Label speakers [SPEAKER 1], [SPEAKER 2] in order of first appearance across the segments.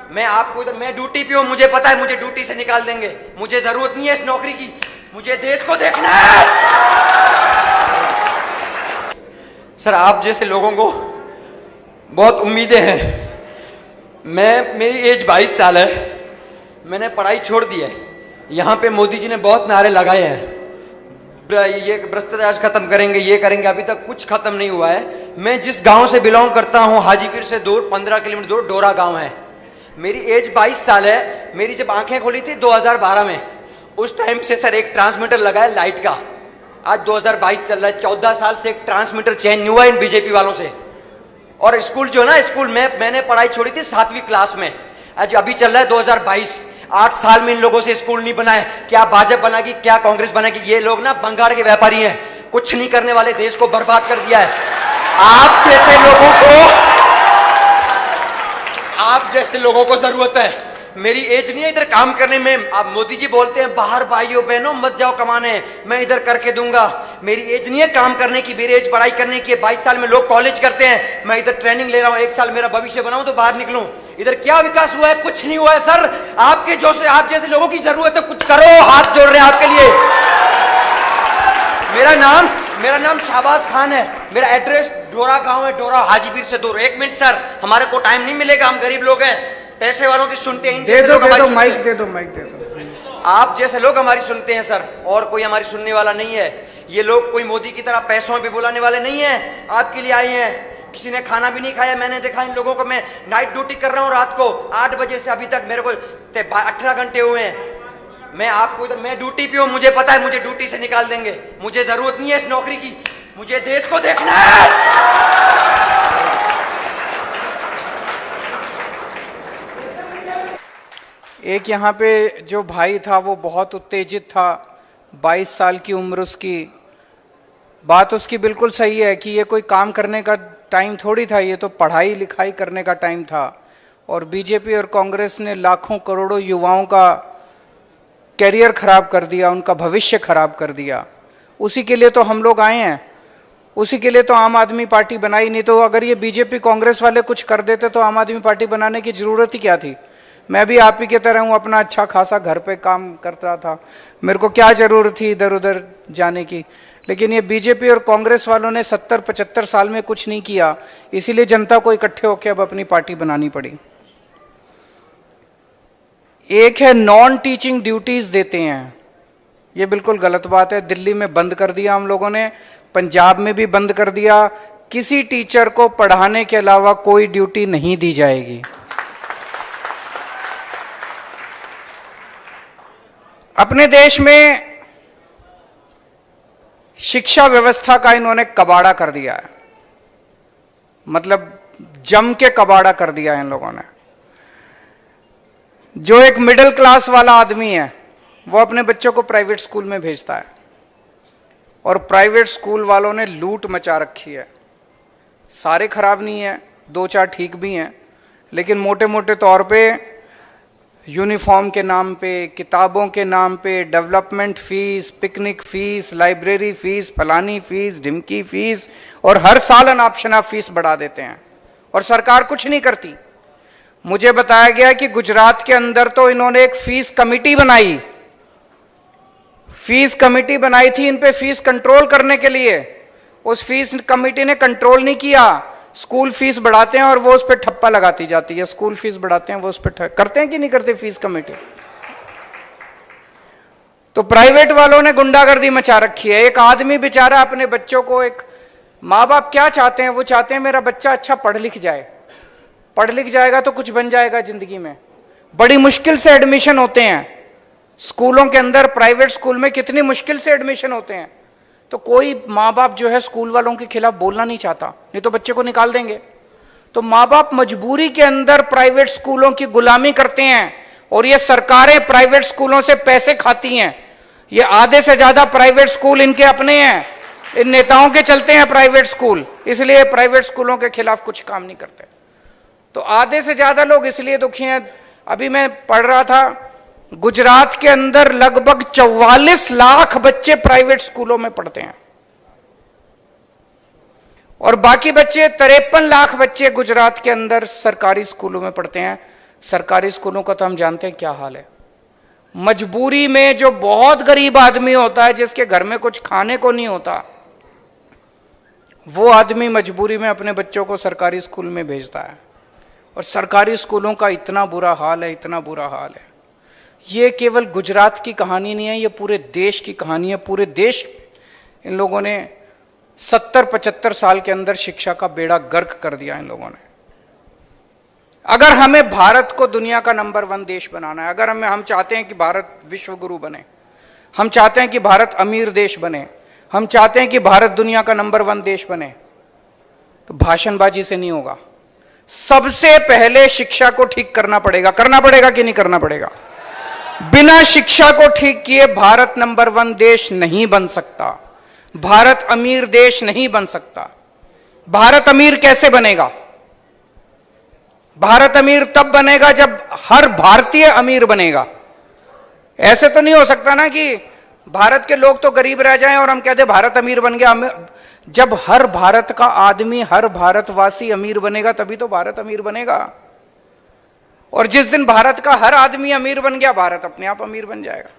[SPEAKER 1] मैं आपको इधर, मैं ड्यूटी पे हूँ, मुझे पता है मुझे ड्यूटी से निकाल देंगे, मुझे जरूरत नहीं है इस नौकरी की, मुझे देश को देखना है। सर आप जैसे लोगों को बहुत उम्मीदें हैं। मेरी एज 22 साल है, मैंने पढ़ाई छोड़ दी है। यहाँ पे मोदी जी ने बहुत नारे लगाए हैं, ये भ्रष्टाचार खत्म करेंगे, ये करेंगे, अभी तक कुछ खत्म नहीं हुआ है। मैं जिस गांव से बिलोंग करता हूँ, हाजीपुर से दूर 15 किलोमीटर दूर डोरा गांव है। मेरी एज 22 साल है। मेरी जब आंखें खोली थी 2012 में, उस टाइम से सर एक ट्रांसमीटर लगा है लाइट का। आज 2022 चल रहा है, 14 साल से एक ट्रांसमीटर चेंज नहीं हुआ इन बीजेपी वालों से। और स्कूल जो है ना, स्कूल में मैंने पढ़ाई छोड़ी थी 7वीं क्लास में, आज अभी चल रहा है 2022। 8 साल में इन लोगों से स्कूल नहीं बनाए। क्या भाजपा बनाएगी, क्या कांग्रेस बनाएगी? ये लोग ना बंगाड़ के व्यापारी हैं, कुछ नहीं करने वाले, देश को बर्बाद कर दिया है। आप जैसे लोगों को जरूरत है। मेरी एज नहीं है इधर काम करने में। आप मोदी जी बोलते हैं बाहर भाइयों बहनों मत जाओ कमाने, मैं इधर करके दूंगा। मेरी एज नहीं है काम करने की, मेरी एज पढ़ाई करने की है। 22 साल में लोग कॉलेज करते हैं, मैं इधर ट्रेनिंग ले रहा हूं। 1 साल मेरा भविष्य बनाऊं तो बाहर निकलूं। इधर क्या विकास हुआ है? कुछ नहीं हुआ है सर। आप जैसे लोगों की जरूरत है, कुछ करो, हाथ जोड़ रहे हैं आपके लिए। मेरा नाम शाहबाज खान है। मेरा एड्रेस डोरा गांव है, डोरा हाजीपुर से दूर। 1 मिनट सर, हमारे को टाइम नहीं मिलेगा, हम गरीब लोग हैं, पैसे वालों की सुनते हैं।
[SPEAKER 2] माइक दे दो।
[SPEAKER 1] आप जैसे लोग हमारी सुनते हैं सर, और कोई हमारी सुनने वाला नहीं है। ये लोग कोई मोदी की तरह पैसों पे बुलाने वाले नहीं है। आपके लिए आए हैं, किसी ने खाना भी नहीं खाया। मैंने देखा इन लोगों को, मैं नाइट ड्यूटी कर रहा हूँ रात को 8 बजे से अभी तक, मेरे को 18 घंटे हुए हैं। मैं आपको इधर, मैं ड्यूटी पे हूँ, मुझे पता है मुझे ड्यूटी से निकाल देंगे, मुझे जरूरत नहीं है इस नौकरी की, मुझे देश को देखना है।
[SPEAKER 2] एक यहाँ पे जो भाई था वो बहुत उत्तेजित था, 22 साल की उम्र उसकी। बात उसकी बिल्कुल सही है कि ये कोई काम करने का टाइम थोड़ी था, ये तो पढ़ाई लिखाई करने का टाइम था। और बीजेपी और कांग्रेस ने लाखों करोड़ों युवाओं का कैरियर खराब कर दिया, उनका भविष्य खराब कर दिया। उसी के लिए तो हम लोग आए हैं, उसी के लिए तो आम आदमी पार्टी बनाई। नहीं तो अगर ये बीजेपी कांग्रेस वाले कुछ कर देते तो आम आदमी पार्टी बनाने की जरूरत ही क्या थी? मैं भी आप ही की तरह हूं, अपना अच्छा खासा घर पे काम करता था, मेरे को क्या जरूरत थी इधर उधर जाने की। लेकिन ये बीजेपी और कांग्रेस वालों ने 70-75 साल में कुछ नहीं किया, इसीलिए जनता को इकट्ठे होकर अब अपनी पार्टी बनानी पड़ी। एक है नॉन टीचिंग ड्यूटीज देते हैं, ये बिल्कुल गलत बात है। दिल्ली में बंद कर दिया हम लोगों ने, पंजाब में भी बंद कर दिया। किसी टीचर को पढ़ाने के अलावा कोई ड्यूटी नहीं दी जाएगी। अपने देश में शिक्षा व्यवस्था का इन्होंने कबाड़ा कर दिया है, मतलब जम के कबाड़ा कर दिया है इन लोगों ने। जो एक मिडिल क्लास वाला आदमी है वो अपने बच्चों को प्राइवेट स्कूल में भेजता है, और प्राइवेट स्कूल वालों ने लूट मचा रखी है। सारे खराब नहीं है, 2-4 ठीक भी हैं, लेकिन मोटे मोटे तौर पे यूनिफॉर्म के नाम पे, किताबों के नाम पे, development fees, picnic fees, library fees, फलानी फीस, ढिमकी फीस, और हर साल अनऑप्शनल फीस बढ़ा देते हैं और सरकार कुछ नहीं करती। मुझे बताया गया कि गुजरात के अंदर तो इन्होंने एक फीस कमेटी बनाई, फीस कमेटी बनाई थी इन पे फीस कंट्रोल करने के लिए। उस फीस कमेटी ने कंट्रोल नहीं किया, स्कूल फीस बढ़ाते हैं और वो उस पर ठप्पा लगाती जाती है। स्कूल फीस बढ़ाते हैं, वो उस पर करते हैं कि नहीं करते फीस कमेटी? तो प्राइवेट वालों ने गुंडागर्दी मचा रखी है। एक आदमी बेचारा अपने बच्चों को, एक माँ बाप क्या चाहते हैं? वो चाहते हैं मेरा बच्चा अच्छा पढ़ लिख जाए, पढ़ लिख जाएगा तो कुछ बन जाएगा जिंदगी में। बड़ी मुश्किल से एडमिशन होते हैं स्कूलों के अंदर, प्राइवेट स्कूल में कितनी मुश्किल से एडमिशन होते हैं। तो कोई माँ बाप जो है स्कूल वालों के खिलाफ बोलना नहीं चाहता, नहीं तो बच्चे को निकाल देंगे। तो माँ बाप मजबूरी के अंदर प्राइवेट स्कूलों की गुलामी करते हैं, और ये सरकारें प्राइवेट स्कूलों से पैसे खाती हैं। ये आधे से ज्यादा प्राइवेट स्कूल इनके अपने हैं, इन नेताओं के चलते हैं प्राइवेट स्कूल, इसलिए प्राइवेट स्कूलों के खिलाफ कुछ काम नहीं करते। तो आधे से ज्यादा लोग इसलिए दुखी हैं। अभी मैं पढ़ रहा था, गुजरात के अंदर लगभग 44 लाख बच्चे प्राइवेट स्कूलों में पढ़ते हैं, और बाकी बच्चे 53 लाख बच्चे गुजरात के अंदर सरकारी स्कूलों में पढ़ते हैं। सरकारी स्कूलों का तो हम जानते हैं क्या हाल है। मजबूरी में जो बहुत गरीब आदमी होता है, जिसके घर में कुछ खाने को नहीं होता, वो आदमी मजबूरी में अपने बच्चों को सरकारी स्कूल में भेजता है। और सरकारी स्कूलों का इतना बुरा हाल है, इतना बुरा हाल है। ये केवल गुजरात की कहानी नहीं है, ये पूरे देश की कहानी है। पूरे देश इन लोगों ने 70-75 साल के अंदर शिक्षा का बेड़ा गर्क कर दिया इन लोगों ने। अगर हमें भारत को दुनिया का नंबर 1 देश बनाना है, अगर हम चाहते हैं कि भारत विश्व गुरु बने, हम चाहते हैं कि भारत अमीर देश बने, हम चाहते हैं कि भारत दुनिया का नंबर 1 देश बने, तो भाषणबाजी से नहीं होगा। सबसे पहले शिक्षा को ठीक करना पड़ेगा कि नहीं करना पड़ेगा? बिना शिक्षा को ठीक किए भारत नंबर 1 देश नहीं बन सकता, भारत अमीर देश नहीं बन सकता। भारत अमीर कैसे बनेगा? भारत अमीर तब बनेगा जब हर भारतीय अमीर बनेगा। ऐसे तो नहीं हो सकता ना कि भारत के लोग तो गरीब रह जाएं और हम कहते भारत अमीर बन गया। जब हर भारत का आदमी, हर भारतवासी अमीर बनेगा, तभी तो भारत अमीर बनेगा। और जिस दिन भारत का हर आदमी अमीर बन गया, भारत अपने आप अमीर बन जाएगा।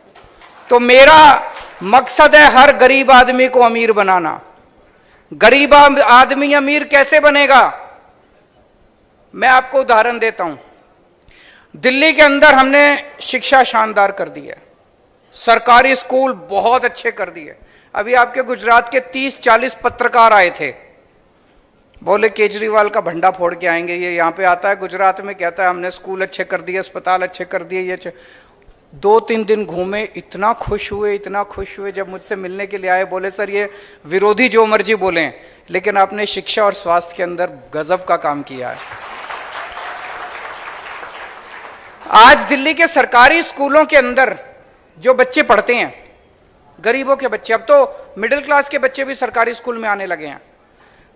[SPEAKER 2] तो मेरा मकसद है हर गरीब आदमी को अमीर बनाना। गरीब आदमी अमीर कैसे बनेगा? मैं आपको उदाहरण देता हूं। दिल्ली के अंदर हमने शिक्षा शानदार कर दी है, सरकारी स्कूल बहुत अच्छे कर दिए। अभी आपके गुजरात के 30-40 पत्रकार आए थे, बोले केजरीवाल का भंडा फोड़ के आएंगे। ये यहां पे आता है गुजरात में, कहता है हमने स्कूल अच्छे कर दिए, अस्पताल अच्छे कर दिए, ये अच्छे। 2-3 दिन घूमे, इतना खुश हुए। जब मुझसे मिलने के लिए आए, बोले सर ये विरोधी जो मर्जी बोले, लेकिन आपने शिक्षा और स्वास्थ्य के अंदर गजब का काम किया है। आज दिल्ली के सरकारी स्कूलों के अंदर जो बच्चे पढ़ते हैं, गरीबों के बच्चे, अब तो मिडिल क्लास के बच्चे भी सरकारी स्कूल में आने लगे हैं।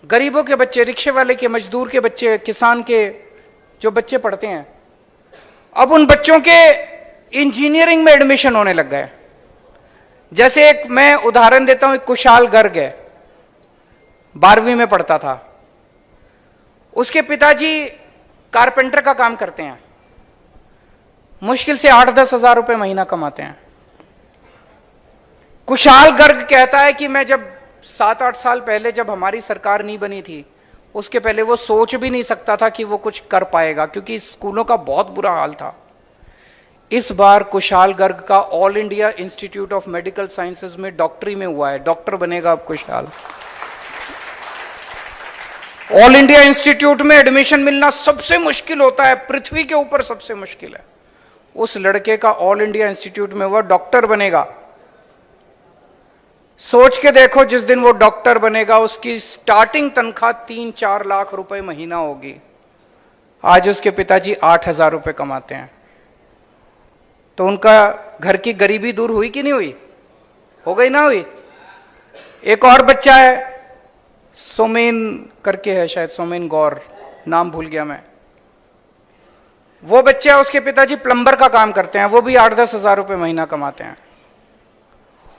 [SPEAKER 2] गरीबों के बच्चे, रिक्शे वाले के, मजदूर के बच्चे, किसान के जो बच्चे पढ़ते हैं, अब उन बच्चों के इंजीनियरिंग में एडमिशन होने लग गए। जैसे एक मैं उदाहरण देता हूं, एक कुशाल गर्ग है, 12वीं में पढ़ता था। उसके पिताजी कारपेंटर का काम करते हैं, मुश्किल से 8-10 हजार रुपए महीना कमाते हैं। कुशाल गर्ग कहता है कि मैं जब 7-8 साल पहले, जब हमारी सरकार नहीं बनी थी, उसके पहले वो सोच भी नहीं सकता था कि वो कुछ कर पाएगा, क्योंकि स्कूलों का बहुत बुरा हाल था। इस बार कुशाल गर्ग का all India institute of medical sciences में डॉक्टरी में हुआ है, डॉक्टर बनेगा अब कुशाल। ऑल इंडिया इंस्टीट्यूट में एडमिशन मिलना सबसे मुश्किल होता है, पृथ्वी के ऊपर सबसे मुश्किल है। उस लड़के का ऑल इंडिया इंस्टीट्यूट में हुआ, डॉक्टर बनेगा। सोच के देखो, जिस दिन वो डॉक्टर बनेगा उसकी स्टार्टिंग तनख्वाह 3-4 लाख रुपए महीना होगी। आज उसके पिताजी 8,000 रुपए कमाते हैं। तो उनका घर की गरीबी दूर हुई कि नहीं हुई? हो गई ना हुई? एक और बच्चा है, सोमेन करके है शायद, सोमेन गौर, नाम भूल गया मैं। वो बच्चा, उसके पिताजी प्लम्बर का काम करते हैं, वो भी 8-10 हजार रुपए महीना कमाते हैं।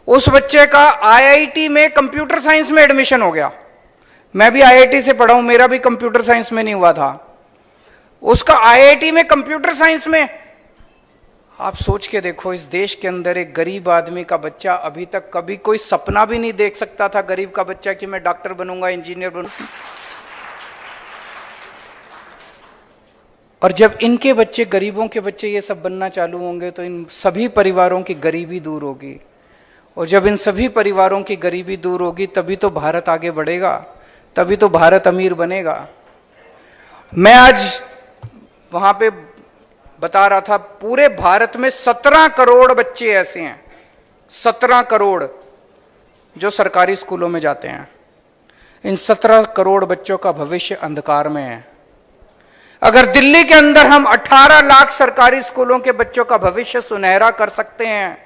[SPEAKER 2] उस बच्चे का आईआईटी में कंप्यूटर साइंस में एडमिशन हो गया। मैं भी आईआईटी से पढ़ा हूं, मेरा भी कंप्यूटर साइंस में नहीं हुआ था। उसका आईआईटी में कंप्यूटर साइंस में। आप सोच के देखो, इस देश के अंदर एक गरीब आदमी का बच्चा अभी तक कभी कोई सपना भी नहीं देख सकता था, गरीब का बच्चा, कि मैं डॉक्टर बनूंगा, इंजीनियर बनूंगा। और जब इनके बच्चे, गरीबों के बच्चे ये सब बनना चालू होंगे, तो इन सभी परिवारों की गरीबी दूर होगी। और जब इन सभी परिवारों की गरीबी दूर होगी, तभी तो भारत आगे बढ़ेगा, तभी तो भारत अमीर बनेगा। मैं आज वहां पे बता रहा था, पूरे भारत में 17 करोड़ बच्चे ऐसे हैं, 17 करोड़, जो सरकारी स्कूलों में जाते हैं। इन 17 करोड़ बच्चों का भविष्य अंधकार में है। अगर दिल्ली के अंदर हम 18 लाख सरकारी स्कूलों के बच्चों का भविष्य सुनहरा कर सकते हैं,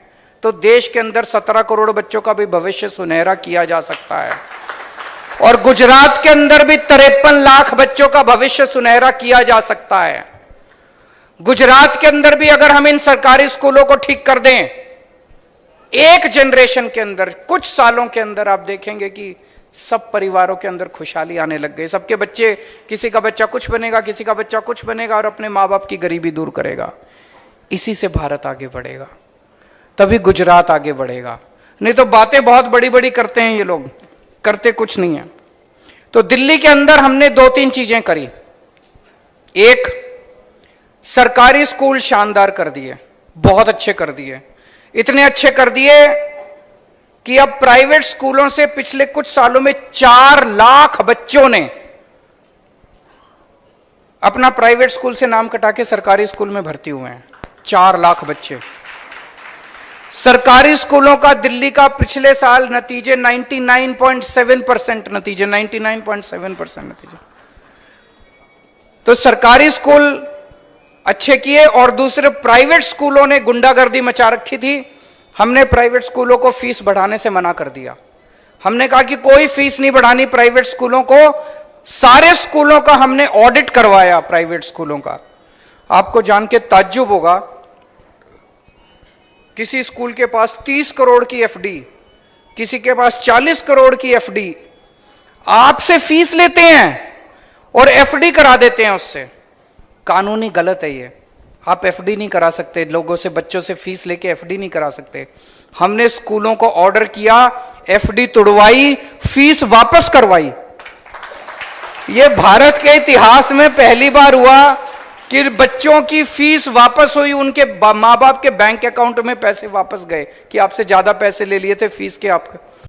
[SPEAKER 2] तो देश के अंदर 17 करोड़ बच्चों का भी भविष्य सुनहरा किया जा सकता है। और गुजरात के अंदर भी 53 लाख बच्चों का भविष्य सुनहरा किया जा सकता है। गुजरात के अंदर भी अगर हम इन सरकारी स्कूलों को ठीक कर दें, एक जनरेशन के अंदर, कुछ सालों के अंदर आप देखेंगे कि सब परिवारों के अंदर खुशहाली आने लग गई। सबके बच्चे, किसी का बच्चा कुछ बनेगा, किसी का बच्चा कुछ बनेगा और अपने माँ बाप की गरीबी दूर करेगा। इसी से भारत आगे बढ़ेगा, तभी गुजरात आगे बढ़ेगा। नहीं तो बातें बहुत बड़ी बड़ी करते हैं ये लोग, करते कुछ नहीं है। तो दिल्ली के अंदर हमने 2-3 चीजें करी। एक, सरकारी स्कूल शानदार कर दिए, बहुत अच्छे कर दिए, इतने अच्छे कर दिए कि अब प्राइवेट स्कूलों से पिछले कुछ सालों में 4 लाख बच्चों ने अपना प्राइवेट स्कूल से नाम कटा के सरकारी स्कूल में भर्ती हुए हैं। 4 लाख बच्चे। सरकारी स्कूलों का दिल्ली का पिछले साल नतीजे 99.7% नतीजे, 99.7% नतीजे। तो सरकारी स्कूल अच्छे किए और दूसरे प्राइवेट स्कूलों ने गुंडागर्दी मचा रखी थी। हमने प्राइवेट स्कूलों को फीस बढ़ाने से मना कर दिया। हमने कहा कि कोई फीस नहीं बढ़ानी प्राइवेट स्कूलों को। सारे स्कूलों का हमने ऑडिट करवाया, प्राइवेट स्कूलों का। आपको जान के ताज्जुब होगा, किसी स्कूल के पास 30 करोड़ की एफडी, किसी के पास 40 करोड़ की एफडी, आपसे फीस लेते हैं और एफडी करा देते हैं उससे। कानूनी गलत है ये। आप एफडी नहीं करा सकते, लोगों से, बच्चों से फीस लेके एफडी नहीं करा सकते। हमने स्कूलों को ऑर्डर किया, एफडी तोड़वाई, फीस वापस करवाई। ये भारत के इतिहास में पहली बार हुआ कि बच्चों की फीस वापस हुई, उनके माँ बाप के बैंक अकाउंट में पैसे वापस गए कि आपसे ज्यादा पैसे ले लिए थे फीस के आपके।